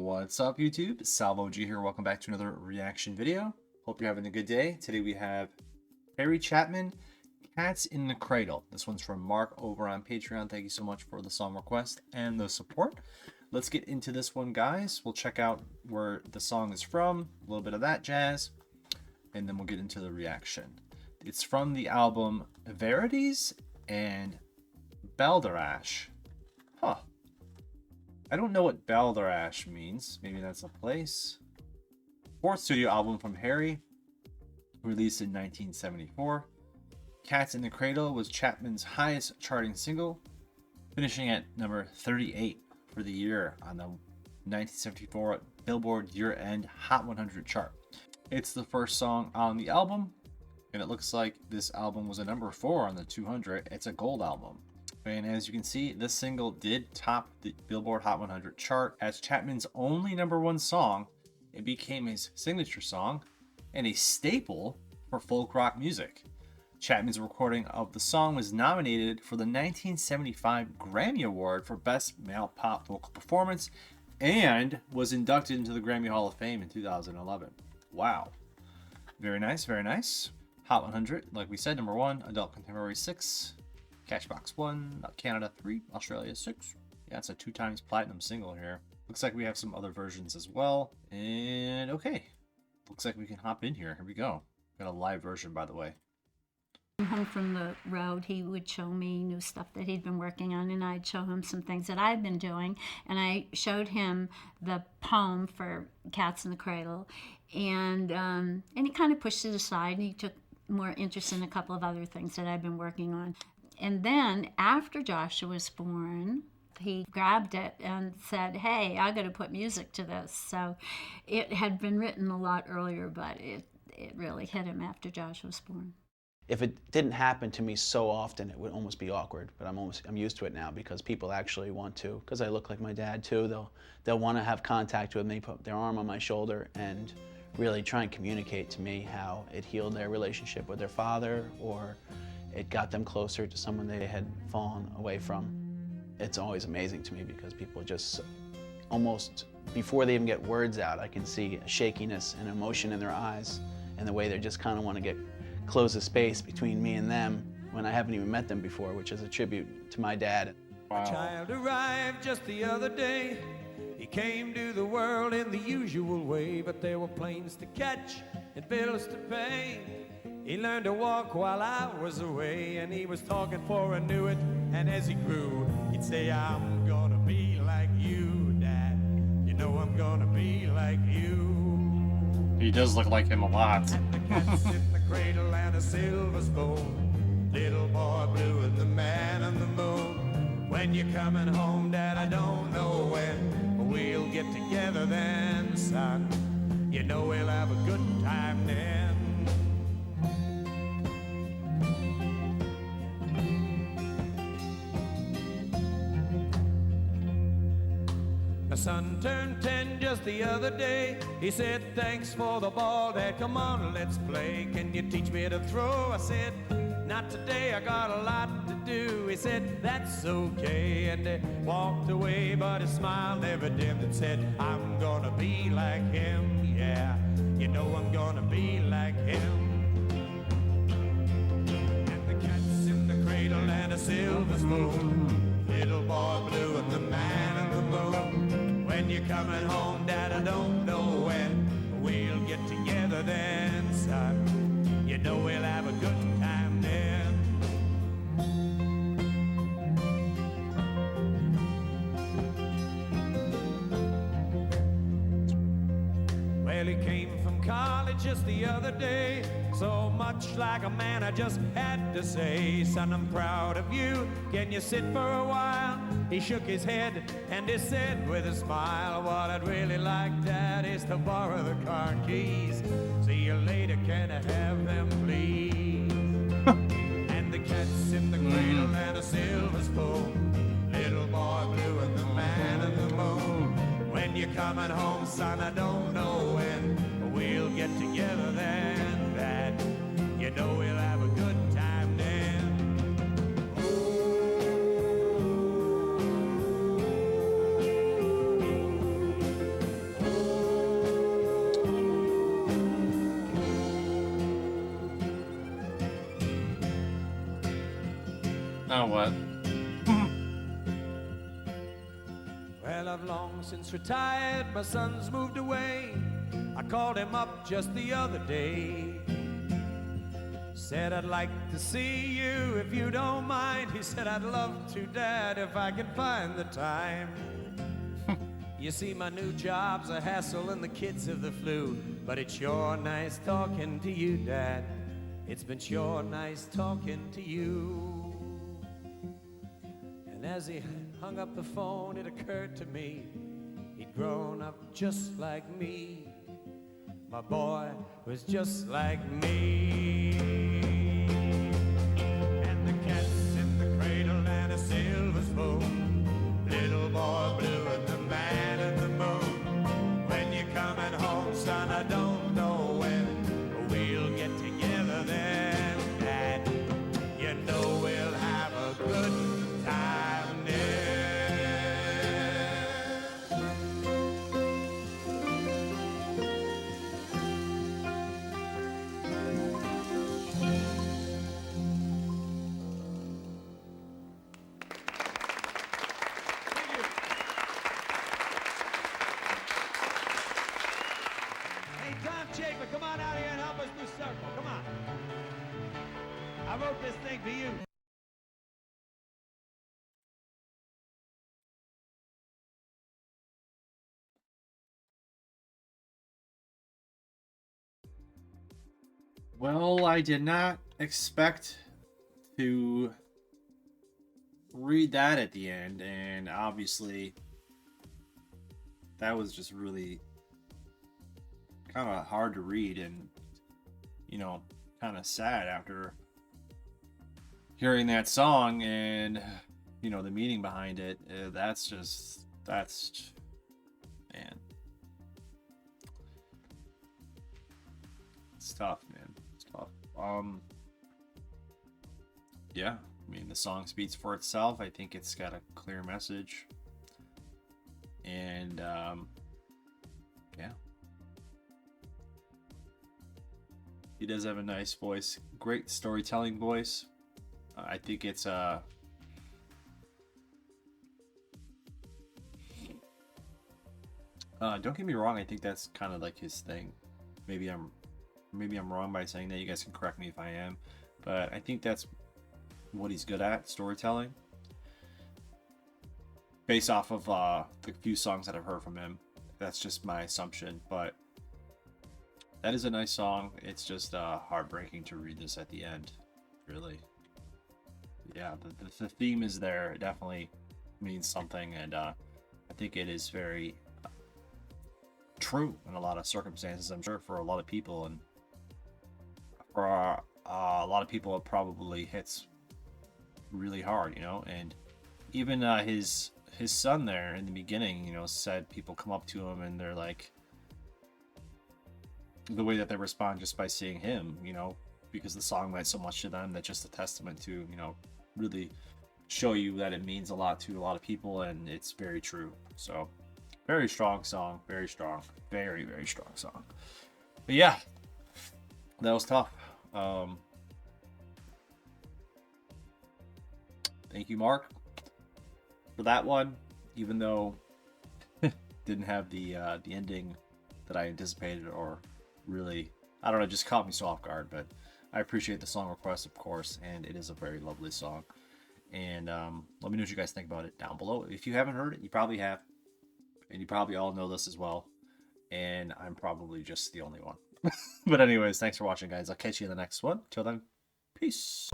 What's up, YouTube? SalvoG here. Welcome back to another reaction video. Hope you're having a good day. Today we have Chapin, Cats in the Cradle. This one's from Mark over on Patreon. Thank you so much for the song request and the support. Let's get into this one, guys. We'll check out where the song is from, a little bit of that jazz, and then we'll get into the reaction. It's from the album Verities and Balderdash. Huh. I don't know what Balderdash means. Maybe that's a place. Fourth studio album from Harry, released in 1974. Cats in the Cradle was Chapman's highest charting single, finishing at number 38 for the year on the 1974 Billboard year-end Hot 100 chart. It's the first song on the album, and it looks like this album was a number 4 on the 200. It's a gold album. And as you can see, this single did top the Billboard Hot 100 chart. As Chapman's only #1 song, it became his signature song and a staple for folk rock music. Chapman's recording of the song was nominated for the 1975 Grammy Award for Best Male Pop Vocal Performance and was inducted into the Grammy Hall of Fame in 2011. Wow. Very nice, very nice. Hot 100, like we said, #1, Adult Contemporary 6. Cashbox 1, Canada 3, Australia 6. Yeah, it's a 2 times platinum single here. Looks like we have some other versions as well. And okay, looks like we can hop in here. Here we go. Got a live version, by the way. Home from the road, he would show me new stuff that he'd been working on, and I'd show him some things that I'd been doing. And I showed him the poem for Cats in the Cradle, and he kind of pushed it aside, and he took more interest in a couple of other things that I'd been working on. And then after Joshua was born, he grabbed it and said, hey, I got to put music to this. So it had been written a lot earlier, but it really hit him after Joshua was born. If it didn't happen to me so often, it would almost be awkward, but I'm used to it now because people actually want to, because I look like my dad too, they'll want to have contact with me, put their arm on my shoulder and really try and communicate to me how it healed their relationship with their father, or it got them closer to someone they had fallen away from. It's always amazing to me because people just almost, before they even get words out, I can see a shakiness and emotion in their eyes and the way they just kind of want to close the space between me and them when I haven't even met them before, which is a tribute to my dad. Wow. A child arrived just the other day. He came to the world in the usual way, but there were planes to catch and bills to pay. He learned to walk while I was away, and he was talking before I knew it. And as he grew, he'd say, I'm gonna be like you, Dad. You know I'm gonna be like you. He does look like him a lot. And the cat's in the cradle and a silver spoon. Little boy blue and the man on the moon. When you're coming home, Dad, I don't know when, but we'll get together then, son. You know we'll have a good time then. My son turned 10 just the other day. He said, thanks for the ball, Dad, come on, let's play. Can you teach me to throw? I said, not today, I got a lot to do. He said, that's okay, and he walked away, but his smile never dimmed and said, I'm gonna be like him, yeah, you know I'm gonna be like him. And the cat's in the cradle and a silver spoon. Little boy blue and the man on the moon. When you're coming home, Dad, I don't know when, but we'll get together then, son. You know we'll have a good time then. Well, he came from college just the other day. So much like a man, I just had to say, son, I'm proud of you. Can you sit for a while? He shook his head and he said with a smile, what I'd really like, Dad, is to borrow the car keys. See you later, can I have them, please? And the cat's in the cradle and a silver spoon. Little boy blue and the man in the moon. When you're coming home, son, I don't know when, but we'll get together then, Dad. You know we'll have a good time then. Now what? Well, I've long since retired, my son's moved away. I called him up just the other day. Said I'd like to see you if you don't mind. He said I'd love to, Dad, if I can find the time. You see, my new job's a hassle and the kids have the flu, but it's sure nice talking to you, Dad. It's been sure nice talking to you. And as he hung up the phone, it occurred to me he'd grown up just like me. My boy was just like me. And the cat's in the cradle and a silver spoon. Little boy blue and the man in the moon. When you're coming home, son, I don't know when, but we'll get together then, Dad. You know we'll have a good time then. Hey, Tom Chapin, come on out here and help us do circle. Come on. I wrote this thing for you. Well, I did not expect to read that at the end, and obviously that was just really kind of hard to read and, you know, kind of sad after hearing that song and, you know, the meaning behind it. That's man, it's tough, man. It's tough. Yeah, I mean, the song speaks for itself. I think it's got a clear message, and yeah, he does have a nice voice, great storytelling voice. I think it's don't get me wrong, I think that's kind of like his thing. Maybe I'm wrong by saying that. You guys can correct me if I am, but I think that's what he's good at, storytelling. Based off of the few songs that I've heard from him, that's just my assumption. But that is a nice song. It's just heartbreaking to read this at the end, really. Yeah, the theme is there. It definitely means something, and I think it is very true in a lot of circumstances, I'm sure, for a lot of people, and for a lot of people it probably hits really hard, you know. And even his son there in the beginning, you know, said people come up to him and they're like, the way that they respond just by seeing him, you know, because the song meant so much to them, that's just a testament to, you know, really show you that it means a lot to a lot of people, and it's very true. So very strong song, very strong, very strong song. But yeah, that was tough. Thank you, Mark, for that one, even though didn't have the ending that I anticipated, or really, I don't know, just caught me so off guard. But I appreciate the song request, of course, and it is a very lovely song. And let me know what you guys think about it down below. If you haven't heard it, you probably have, and you probably all know this as well, and I'm probably just the only one. But anyways, thanks for watching, guys. I'll catch you in the next one. Till then, peace.